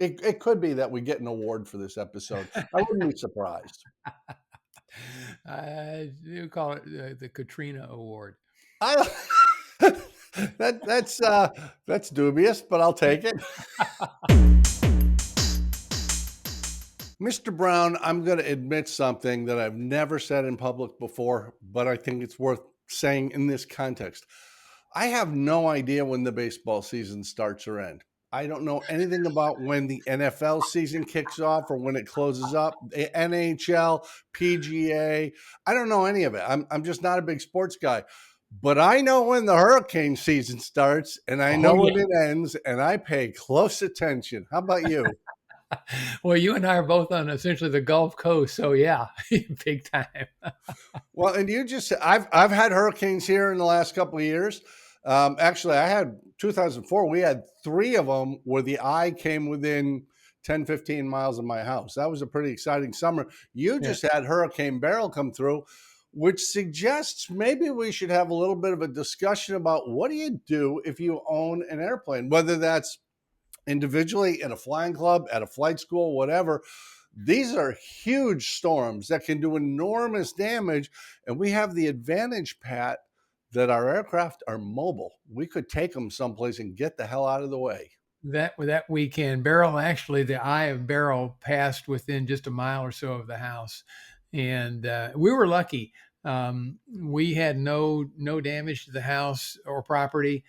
It could be that we get an award for this episode. I wouldn't be surprised. You call it the Katrina Award. I that's dubious, but I'll take it. Mr. Brown, I'm going to admit something that I've never said in public before, but I think it's worth saying in this context. I have no idea when the baseball season starts or ends. I don't know anything about when the NFL season kicks off or when it closes up, the NHL, PGA. I don't know any of it. I'm just not a big sports guy. But I know when the hurricane season starts and I Oh know yeah. when it ends, and I pay close attention. How about you? Well, you and I are both on essentially the Gulf Coast, so yeah, big time. Well, and you just I've had hurricanes here in the last couple of years. Actually, I had 2004. We had three of them where the eye came within 10, 15 miles of my house. That was a pretty exciting summer. You Yeah. just had Hurricane Beryl come through, which suggests maybe we should have a little bit of a discussion about what do you do if you own an airplane, whether that's individually in a flying club, at a flight school, whatever. These are huge storms that can do enormous damage. And we have the advantage, Pat, that our aircraft are mobile. We could take them someplace and get the hell out of the way. That weekend, Beryl actually, the eye of Beryl passed within just a mile or so of the house, and we were lucky. We had no damage to the house or property.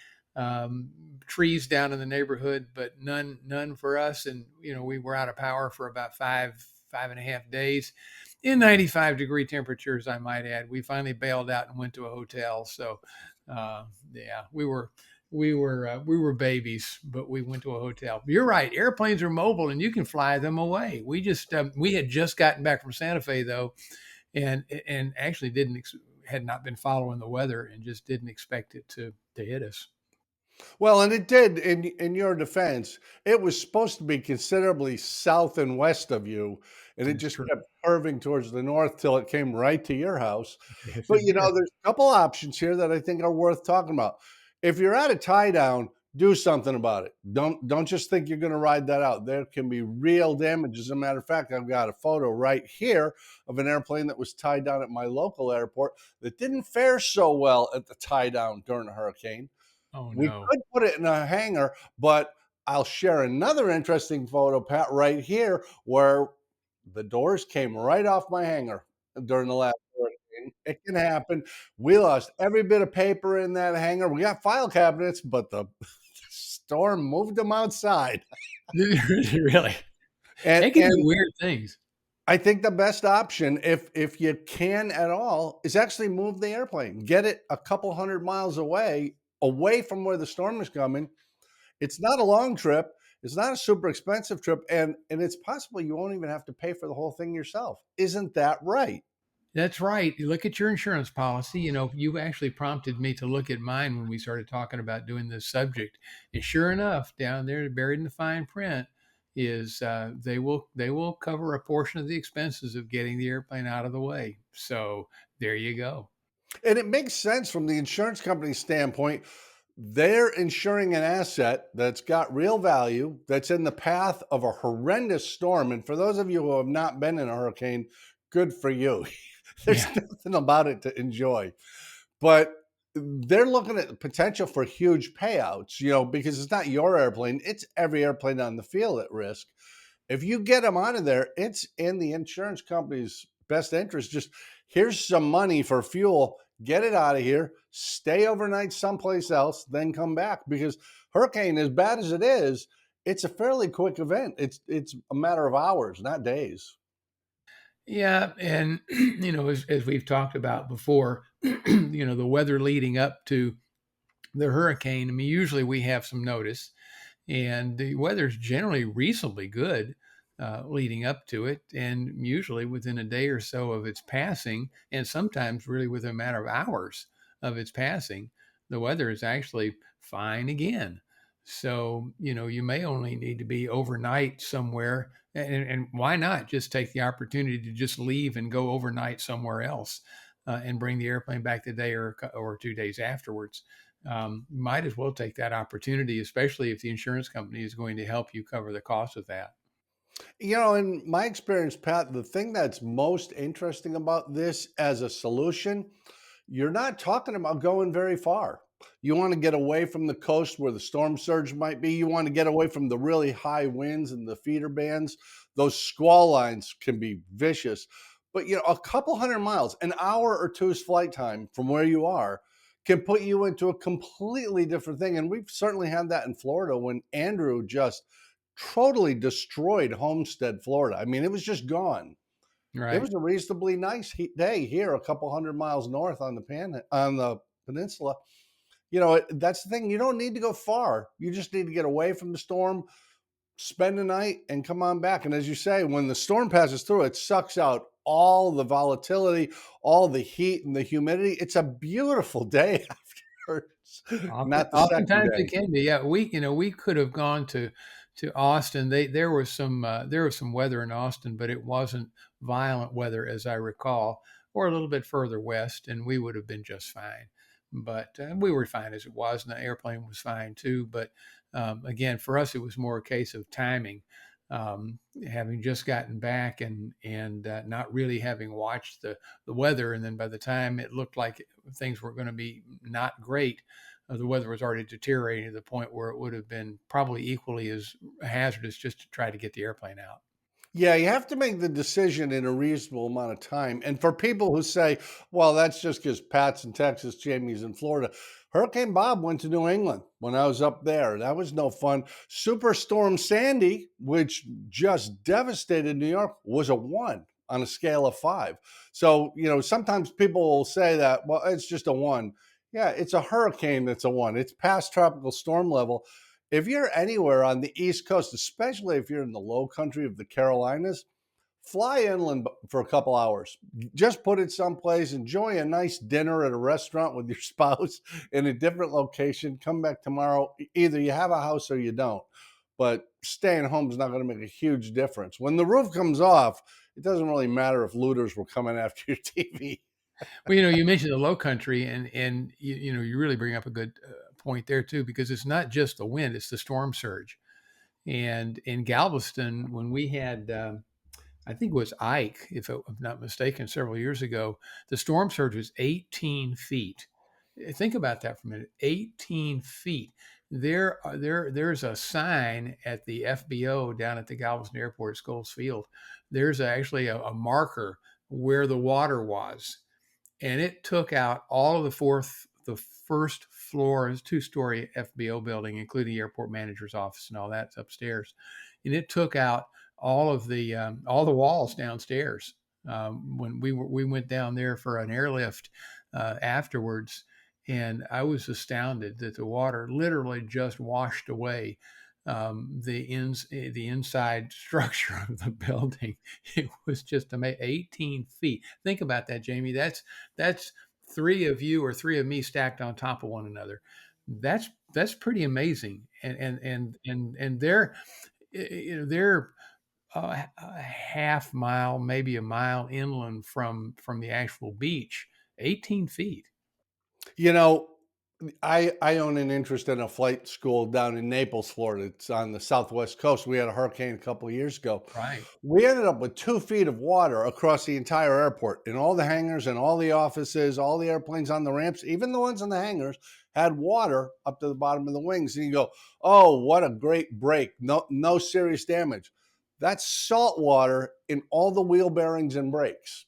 Trees down in the neighborhood, but none for us. And we were out of power for about 5.5 days in 95-degree temperatures, I might add. We finally bailed out and went to a hotel. So, yeah, we were babies, but we went to a hotel. You're right. Airplanes are mobile, and you can fly them away. We had just gotten back from Santa Fe though, and actually had not been following the weather and just didn't expect it to hit us. Well, and it did. In your defense, it was supposed to be considerably south and west of you, and it It's just true. kept curving towards the north till it came right to your house. Yes, But it did. there's a couple options here that I think are worth talking about. If you're at a tie down, do something about it. Don't just think you're going to ride that out. There can be real damage. As a matter of fact, I've got a photo right here of an airplane that was tied down at my local airport that didn't fare so well at the tie down during a hurricane. Oh We no. could put it in a hangar, but I'll share another interesting photo, Pat, right here, where the doors came right off my hangar during the last hurricane. It can happen. We lost every bit of paper in that hangar. We got file cabinets, but the storm moved them outside. Really? And They can do and weird things. I think the best option, if you can at all, is actually move the airplane. Get it a couple hundred miles away from where the storm is coming. It's not a long trip. It's not a super expensive trip, and it's possible you won't even have to pay for the whole thing yourself. Isn't that right? That's right. You look at your insurance policy. You actually prompted me to look at mine when we started talking about doing this subject. And sure enough, down there, buried in the fine print, is they will cover a portion of the expenses of getting the airplane out of the way. So there you go. And it makes sense from the insurance company's standpoint. They're insuring an asset that's got real value, that's in the path of a horrendous storm. And for those of you who have not been in a hurricane, good for you. There's Yeah. nothing about it to enjoy. But they're looking at the potential for huge payouts, because it's not your airplane, it's every airplane on the field at risk. If you get them out of there, it's in the insurance company's best interest. Just here's some money for fuel, get it out of here, stay overnight someplace else, then come back. Because hurricane, as bad as it is, it's a fairly quick event. It's a matter of hours, not days. Yeah, and as we've talked about before, the weather leading up to the hurricane. I mean, usually we have some notice, and the weather's generally reasonably good leading up to it, and usually within a day or so of its passing, and sometimes really within a matter of hours of its passing, the weather is actually fine again. So, you may only need to be overnight somewhere. And why not just take the opportunity to just leave and go overnight somewhere else and bring the airplane back the day or 2 days afterwards? might as well take that opportunity, especially if the insurance company is going to help you cover the cost of that. In my experience, Pat, the thing that's most interesting about this as a solution, you're not talking about going very far. You want to get away from the coast where the storm surge might be. You want to get away from the really high winds and the feeder bands. Those squall lines can be vicious. But a couple hundred miles, an hour or two's flight time from where you are can put you into a completely different thing. And we've certainly had that in Florida when Andrew just totally destroyed Homestead, Florida. I mean, it was just gone. It Right. was a reasonably nice day here, a couple hundred miles north on the peninsula. That's the thing. You don't need to go far. You just need to get away from the storm, spend the night, and come on back. And as you say, when the storm passes through, it sucks out all the volatility, all the heat and the humidity. It's a beautiful day afterwards, not the second Oftentimes it day. can be. Yeah, we could have gone to Austin. There was some weather in Austin, but it wasn't violent weather as I recall, or a little bit further west, and we would have been just fine. But we were fine as it was, and the airplane was fine too. But again, for us, it was more a case of timing. Having just gotten back and not really having watched the weather, and then by the time it looked like things were going to be not great, the weather was already deteriorating to the point where it would have been probably equally as hazardous just to try to get the airplane out. Yeah, you have to make the decision in a reasonable amount of time. And for people who say, well, that's just because Pat's in Texas, Jamie's in Florida. Hurricane Bob went to New England when I was up there. That was no fun. Superstorm Sandy, which just devastated New York, was a 1 on a scale of 5. So, sometimes people will say that, well, it's just a 1. Yeah, it's a hurricane that's a 1. It's past tropical storm level. If you're anywhere on the East Coast, especially if you're in the low country of the Carolinas, fly inland for a couple hours. Just put it someplace, enjoy a nice dinner at a restaurant with your spouse in a different location. Come back tomorrow. Either you have a house or you don't. But staying home is not going to make a huge difference. When the roof comes off, it doesn't really matter if looters were coming after your TV. Well, you mentioned the Low Country, and you really bring up a good point there too, because it's not just the wind; it's the storm surge. And in Galveston, when we had I think it was Ike, if I'm not mistaken, several years ago. The storm surge was 18 feet. Think about that for a minute. 18 feet. There's a sign at the FBO down at the Galveston Airport, Scholes Field. There's actually a marker where the water was, and it took out all of the first floor, is 2-story FBO building, including the airport manager's office and all that's upstairs, and it took out all the walls downstairs. When we went down there for an airlift afterwards, and I was astounded that the water literally just washed away the inside structure of the building. It was just amazing. 18 feet. Think about that, Jamie. That's three of you or three of me stacked on top of one another. That's pretty amazing. And they're a half mile, maybe a mile inland from the actual beach. 18 feet. You know, I own an interest in a flight school down in Naples, Florida. It's on the southwest coast. We had a hurricane a couple of years ago. Right. We ended up with 2 feet of water across the entire airport, in all the hangars and all the offices, all the airplanes on the ramps, even the ones in the hangars had water up to the bottom of the wings. And you go, oh, what a great break! No serious damage. That's salt water in all the wheel bearings and brakes.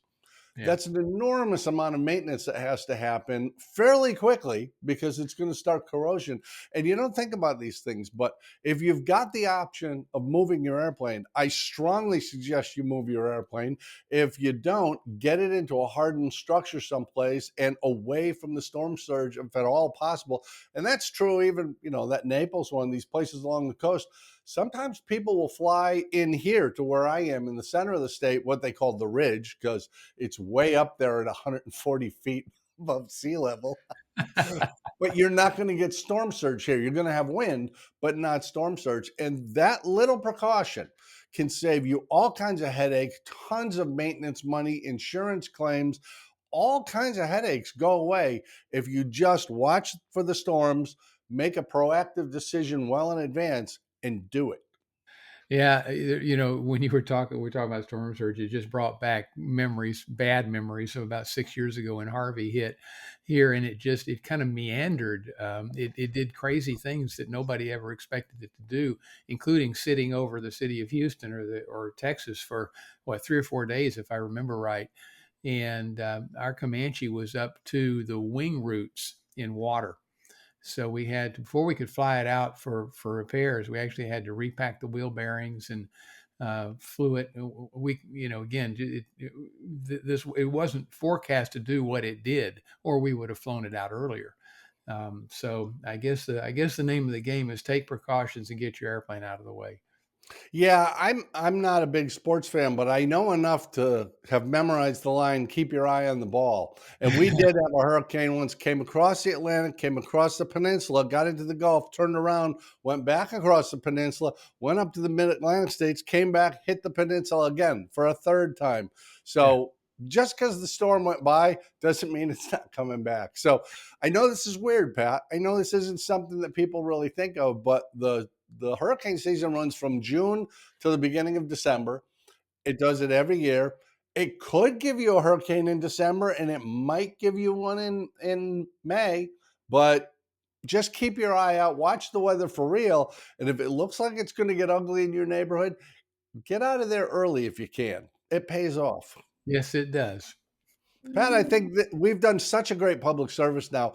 Yeah. That's an enormous amount of maintenance that has to happen fairly quickly because it's going to start corrosion. And you don't think about these things, but if you've got the option of moving your airplane, I strongly suggest you move your airplane. If you don't, get it into a hardened structure someplace and away from the storm surge if at all possible. And that's true even, that Naples one, these places along the coast. Sometimes people will fly in here to where I am in the center of the state, what they call the ridge, because it's way up there at 140 feet above sea level. But you're not going to get storm surge here. You're going to have wind, but not storm surge. And that little precaution can save you all kinds of headache, tons of maintenance money, insurance claims, all kinds of headaches go away if you just watch for the storms, make a proactive decision well in advance, and do it. Yeah, when you were talking, we were talking about storm surge. It just brought back memories, bad memories of about 6 years ago when Harvey hit here, and it kind of meandered. It did crazy things that nobody ever expected it to do, including sitting over the city of Houston or Texas for what 3 or 4 days, if I remember right. And our Comanche was up to the wing roots in water. So we had to, before we could fly it out for repairs, we actually had to repack the wheel bearings and flew it. We, again, it wasn't forecast to do what it did, or we would have flown it out earlier. So I guess the name of the game is take precautions and get your airplane out of the way. Yeah, I'm not a big sports fan, but I know enough to have memorized the line, keep your eye on the ball. And we did have a hurricane once, came across the Atlantic, came across the peninsula, got into the Gulf, turned around, went back across the peninsula, went up to the mid-Atlantic states, came back, hit the peninsula again for a third time. Yeah. So just because the storm went by doesn't mean it's not coming back. So I know this is weird, Pat. I know this isn't something that people really think of, but the hurricane season runs from June to the beginning of December. It does it every year. It could give you a hurricane in December, and it might give you one in May, but just keep your eye out. Watch the weather for real. And if it looks like it's going to get ugly in your neighborhood, get out of there early if you can. It pays off. Yes, it does. Pat, I think that we've done such a great public service now.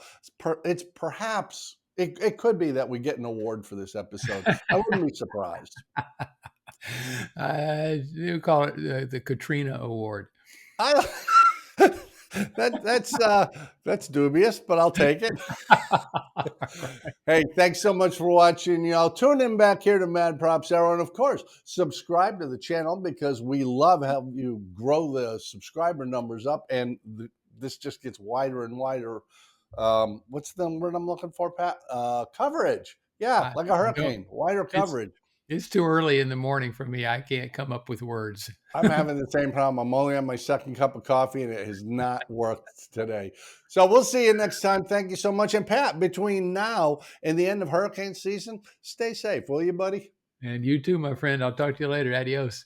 It's perhaps it could be that we get an award for this episode. I wouldn't be surprised. You call it the Katrina Award. I that's dubious, but I'll take it. Hey, thanks so much for watching, y'all. Tune in back here to MadPropsAero, and of course, subscribe to the channel because we love how you grow the subscriber numbers up, and this just gets wider and wider. What's the word I'm looking for, Pat? Coverage. Yeah, I like a don't. hurricane, wider It's coverage. it's too early in the morning for me. I can't come up with words. I'm having the same problem. I'm only on my second cup of coffee, and it has not worked today. So we'll see you next time. Thank you so much. And Pat, between now and the end of hurricane season, stay safe, will you, buddy? And you too, my friend. I'll talk to you later. Adios.